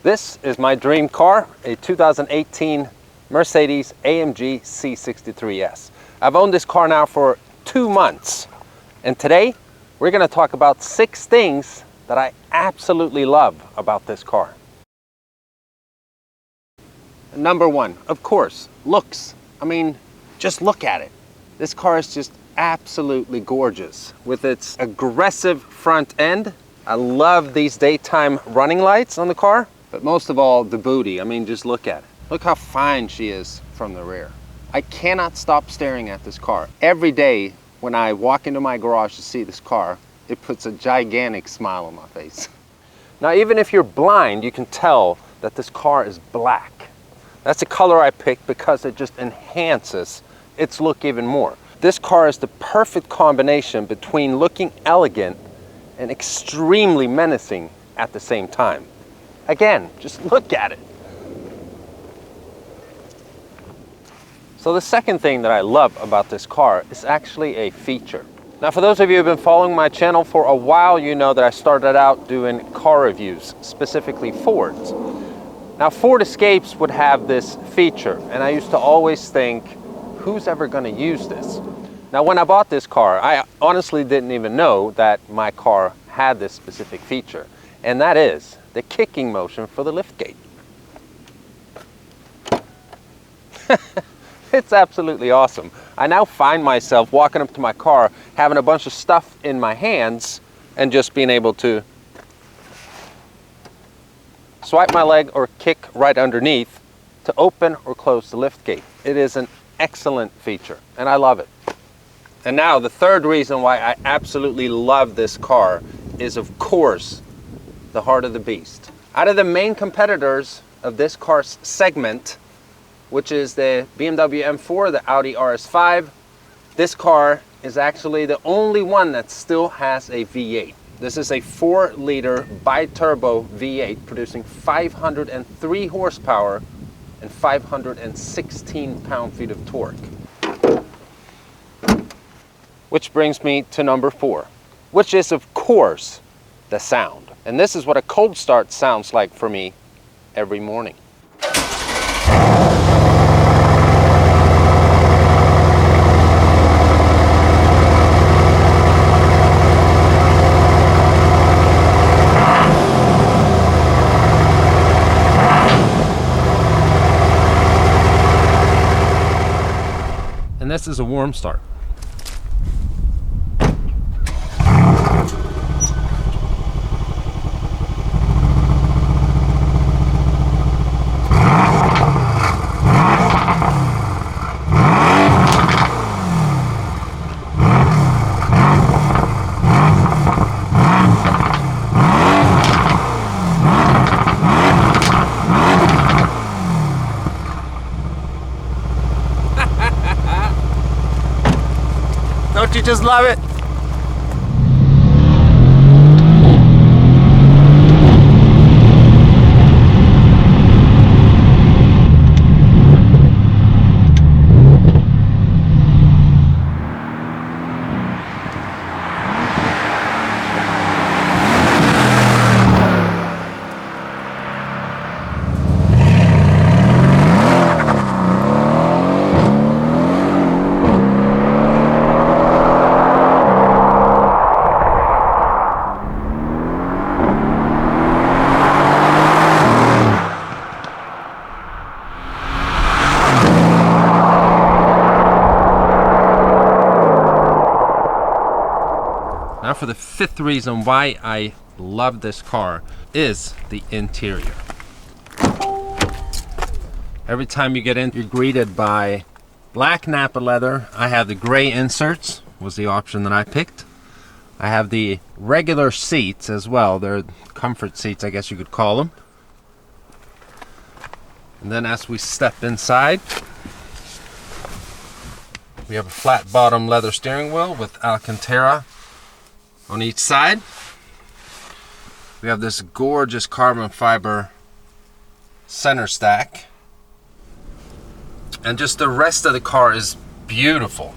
This is my dream car, a 2018 Mercedes AMG C63s. I've owned this car now for 2 months, and today we're going to talk about 6 things that I absolutely love about this car. Number 1, of course, looks. I mean, just look at it. This car is just absolutely gorgeous with its aggressive front end. I love these daytime running lights on the car, but most of all, the booty. I mean, just look at it. Look how fine she is from the rear. I cannot stop staring at this car. Every day when I walk into my garage to see this car, it puts a gigantic smile on my face. Now, even if you're blind, you can tell that this car is black. That's a color I picked because it just enhances its look even more. This car is the perfect combination between looking elegant and extremely menacing at the same time. Again, just look at it. So the second thing that I love about this car is actually a feature. Now, for those of you who have been following my channel for a while, you know that I started out doing car reviews, specifically Fords. Now, Ford Escapes would have this feature, and I used to always think, who's ever going to use this? Now, when I bought this car, I honestly didn't even know that my car had this specific feature, and that is the kicking motion for the liftgate. It's absolutely awesome. I now find myself walking up to my car, having a bunch of stuff in my hands, and just being able to swipe my leg or kick right underneath to open or close the liftgate. It is an excellent feature, and I love it. And now the third reason why I absolutely love this car is, of course, the heart of the beast. Out of the main competitors of this car's segment, which is the BMW M4, the Audi RS5, this car is actually the only one that still has a V8. This is a 4-liter bi-turbo V8 producing 503 horsepower and 516 pound-feet of torque. Which brings me to number 4, which is, of course, the sound. And this is what a cold start sounds like for me every morning. And this is a warm start. Don't you just love it? Now for the 5th reason why I love this car is the interior. Every time you get in, you're greeted by black Napa leather. I have the gray inserts, was the option that I picked. I have the regular seats as well. They're comfort seats, I guess you could call them. And then as we step inside, we have a flat bottom leather steering wheel with Alcantara on each side. We have this gorgeous carbon fiber center stack. And just the rest of the car is beautiful.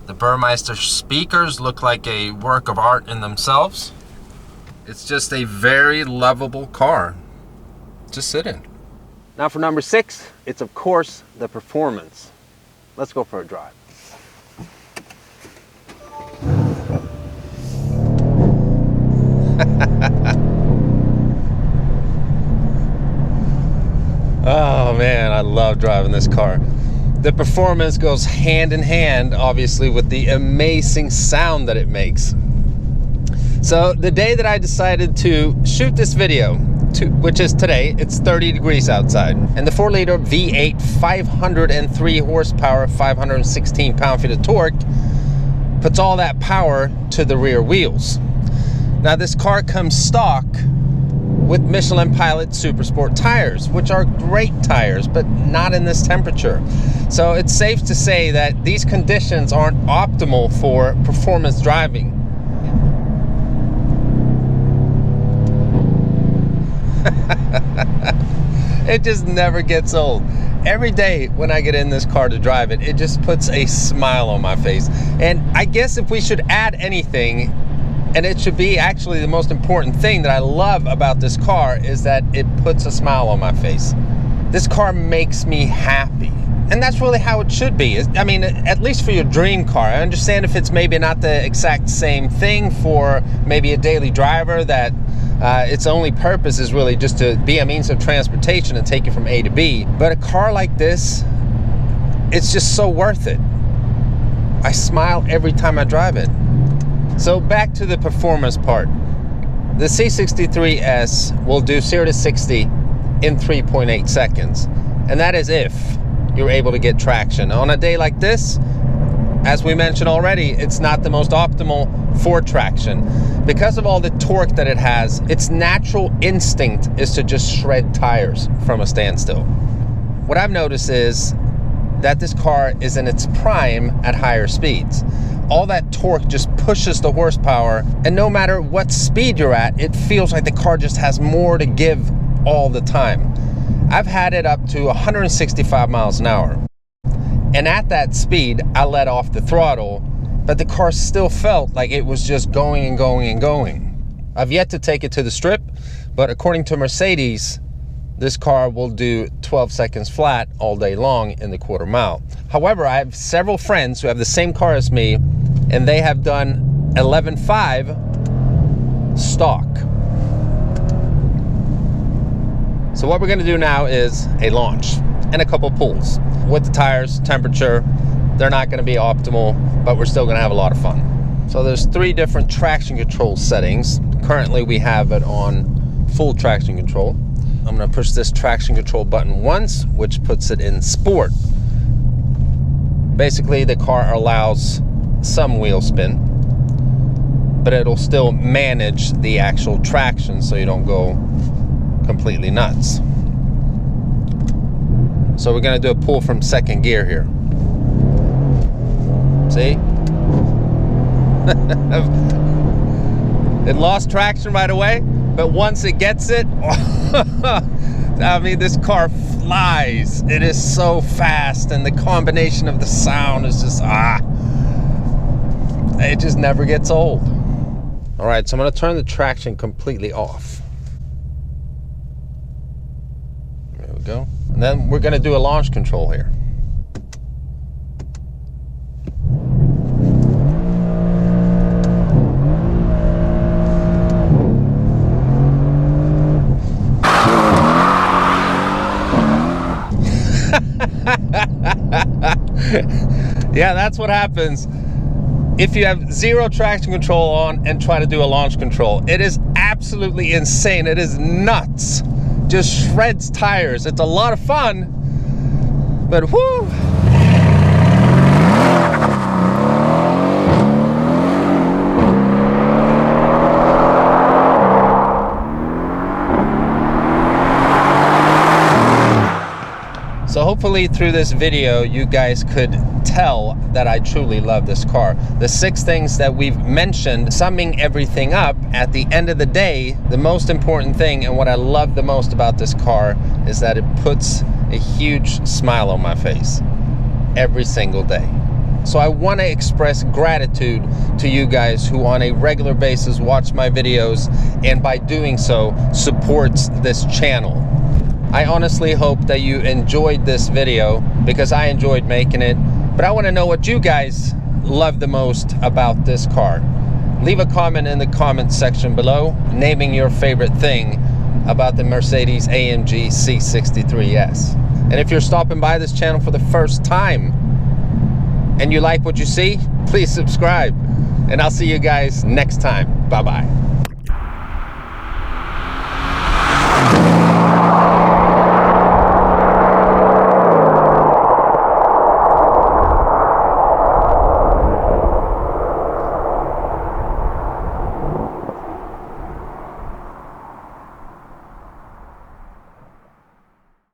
The Burmeister speakers look like a work of art in themselves. It's just a very lovable car. to sit in. Now for number 6, it's of course the performance. Let's go for a drive. Oh man, I love driving this car. The performance goes hand in hand, obviously, with the amazing sound that it makes. So the day that I decided to shoot this video, which is today, it's 30 degrees outside, and the 4-liter V8, 503 horsepower, 516 pound-feet of torque, puts all that power to the rear wheels. Now this car comes stock with Michelin Pilot Super Sport tires, which are great tires, but not in this temperature. So it's safe to say that these conditions aren't optimal for performance driving. It just never gets old. Every day when I get in this car to drive it, it just puts a smile on my face. And I guess if we should add anything, and it should be actually the most important thing that I love about this car, is that it puts a smile on my face. This car makes me happy. And that's really how it should be. I mean, at least for your dream car. I understand if it's maybe not the exact same thing for maybe a daily driver that its only purpose is really just to be a means of transportation and take you from A to B. But a car like this, it's just so worth it. I smile every time I drive it. So back to the performance part. The C63s will do 0 to 60 in 3.8 seconds. And that is if you're able to get traction. On a day like this, as we mentioned already, it's not the most optimal for traction. Because of all the torque that it has, its natural instinct is to just shred tires from a standstill. What I've noticed is that this car is in its prime at higher speeds. All that torque just pushes the horsepower, and no matter what speed you're at, it feels like the car just has more to give all the time. I've had it up to 165 miles an hour. And at that speed, I let off the throttle, but the car still felt like it was just going and going and going. I've yet to take it to the strip, but according to Mercedes, this car will do 12 seconds flat all day long in the quarter mile. However, I have several friends who have the same car as me, and they have done 11.5 stock. So what we're gonna do now is a launch and a couple pulls. With the tires, temperature, they're not gonna be optimal, but we're still gonna have a lot of fun. So there's 3 different traction control settings. Currently we have it on full traction control. I'm gonna push this traction control button once, which puts it in sport. Basically, the car allows some wheel spin, but it'll still manage the actual traction so you don't go completely nuts. So we're gonna do a pull from second gear here. See? It lost traction right away, but once it gets it, I mean, this car flies. It is so fast, and the combination of the sound is just, it just never gets old. All right, so I'm gonna turn the traction completely off. There we go. And then we're gonna do a launch control here. Yeah, that's what happens if you have 0 traction control on and try to do a launch control. It is absolutely insane. It is nuts. Just shreds tires. It's a lot of fun, but whoo. So hopefully through this video, you guys could tell that I truly love this car. The 6 things that we've mentioned, summing everything up, at the end of the day, the most important thing and what I love the most about this car is that it puts a huge smile on my face every single day. So I want to express gratitude to you guys who on a regular basis watch my videos, and by doing so supports this channel. I honestly hope that you enjoyed this video because I enjoyed making it. But I want to know what you guys love the most about this car. Leave a comment in the comment section below, naming your favorite thing about the Mercedes AMG C63s. And if you're stopping by this channel for the first time and you like what you see, please subscribe. And I'll see you guys next time. Bye-bye.